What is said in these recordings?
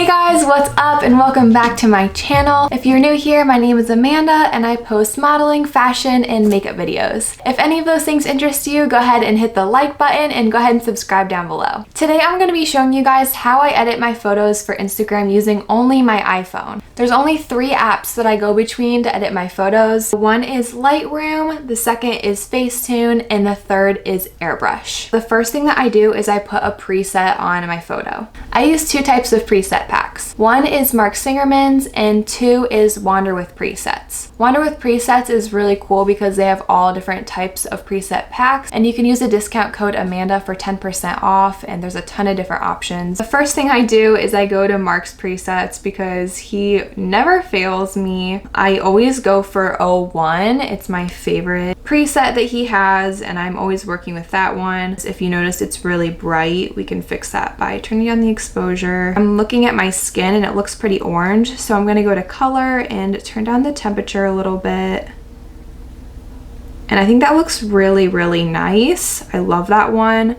guys, what's up and welcome back to my channel. If you're new here, my name is Amanda and I post modeling, fashion, and makeup videos. If any of those things interest you, go ahead and hit the like button and go ahead and subscribe down below. Today I'm going to be showing you guys how I edit my photos for Instagram using only my iPhone. There's only 3 apps that I go between to edit my photos. One is Lightroom, the second is Facetune, and the third is Airbrush. The first thing that I do is I put a preset on my photo. I use 2 types of preset packs. One is Mark Singerman's and 2 is Wander with Presets. Wander with Presets is really cool because they have all different types of preset packs and you can use the discount code Amanda for 10% off, and there's a ton of different options. The first thing I do is I go to Mark's presets because he never fails me. I always go for 01. It's my favorite preset that he has and I'm always working with that one. If you notice it's really bright, we can fix that by turning on the exposure. I'm looking at my skin and it looks pretty orange, so I'm gonna go to color and turn down the temperature a little bit. And I think that looks really, really nice. I love that one.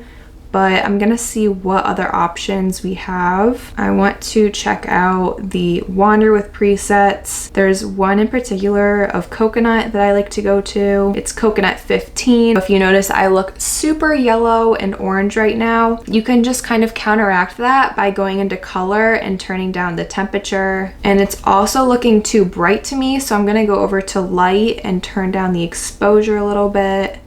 But I'm gonna see what other options we have. I want to check out the Wander with Presets. There's one in particular of coconut that I like to go to. It's coconut 15. If you notice, I look super yellow and orange right now. You can just kind of counteract that by going into color and turning down the temperature. And it's also looking too bright to me, so I'm gonna go over to light and turn down the exposure a little bit.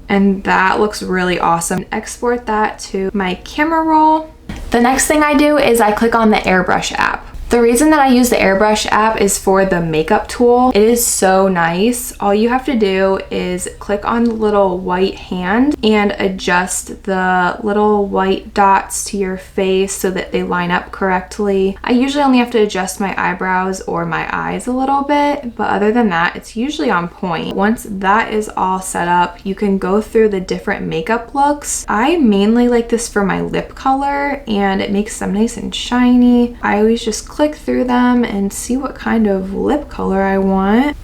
And that looks really awesome. Export that to my camera roll. The next thing I do is I click on the Airbrush app. The reason that I use the Airbrush app is for the makeup tool. It is so nice. All you have to do is click on the little white hand and adjust the little white dots to your face so that they line up correctly. I usually only have to adjust my eyebrows or my eyes a little bit, but other than that, it's usually on point. Once that is all set up, you can go through the different makeup looks. I mainly like this for my lip color and it makes them nice and shiny. I always just click through them and see what kind of lip color I want.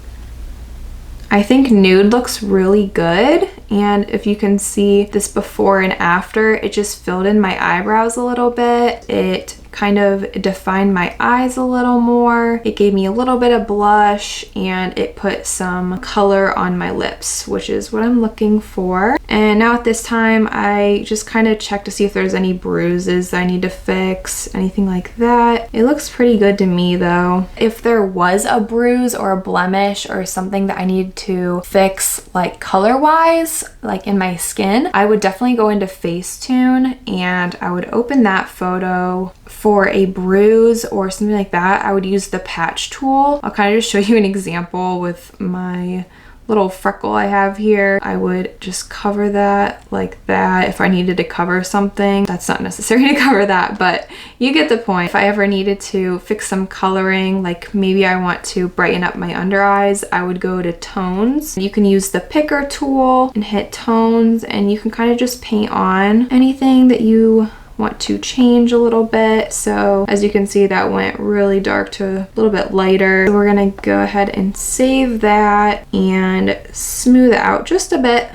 I think nude looks really good, and if you can see this before and after, it just filled in my eyebrows a little bit. It kind of defined my eyes a little more. It gave me a little bit of blush and it put some color on my lips, which is what I'm looking for. And now at this time, I just kind of check to see if there's any bruises that I need to fix, anything like that. It looks pretty good to me though. If there was a bruise or a blemish or something that I need to fix, like color-wise, like in my skin, I would definitely go into Facetune and I would open that photo. For a bruise or something like that, I would use the patch tool. I'll kind of just show you an example with my little freckle I have here. I would just cover that like that. If I needed to cover something, that's not necessary to cover that, but you get the point. If I ever needed to fix some coloring, like maybe I want to brighten up my under eyes, I would go to tones. You can use the picker tool and hit tones, and you can kind of just paint on anything that you want to change a little bit. So as you can see, that went really dark to a little bit lighter. So we're gonna go ahead and save that and smooth it out just a bit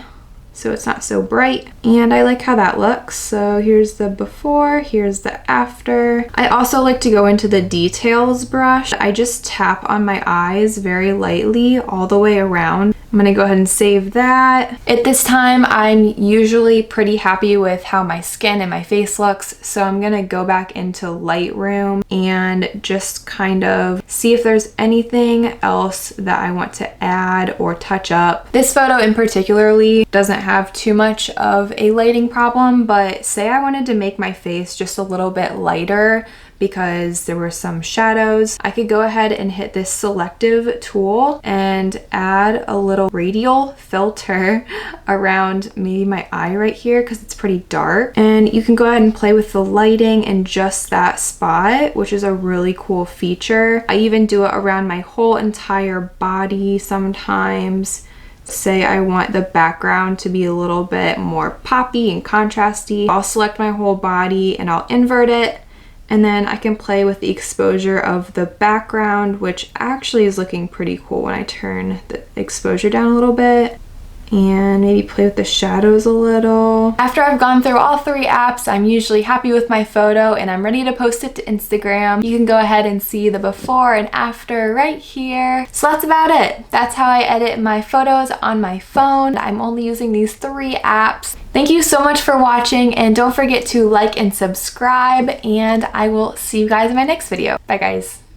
so it's not so bright. And I like how that looks. So here's the before, here's the after. I also like to go into the details brush. I just tap on my eyes very lightly all the way around. I'm gonna go ahead and save that. At this time, I'm usually pretty happy with how my skin and my face looks, so I'm gonna go back into Lightroom and just kind of see if there's anything else that I want to add or touch up. This photo in particularly doesn't have too much of a lighting problem, but say I wanted to make my face just a little bit lighter because there were some shadows, I could go ahead and hit this selective tool and add a little radial filter around maybe my eye right here because it's pretty dark. And you can go ahead and play with the lighting in just that spot, which is a really cool feature. I even do it around my whole entire body sometimes. Say I want the background to be a little bit more poppy and contrasty, I'll select my whole body and I'll invert it. And then I can play with the exposure of the background, which actually is looking pretty cool when I turn the exposure down a little bit. and maybe play with the shadows a little. After I've gone through all 3 apps, I'm usually happy with my photo and I'm ready to post it to Instagram. You can go ahead and see the before and after right here. So that's about it. That's how I edit my photos on my phone. I'm only using these 3 apps. Thank you so much for watching, and don't forget to like and subscribe, and I will see you guys in my next video. Bye guys.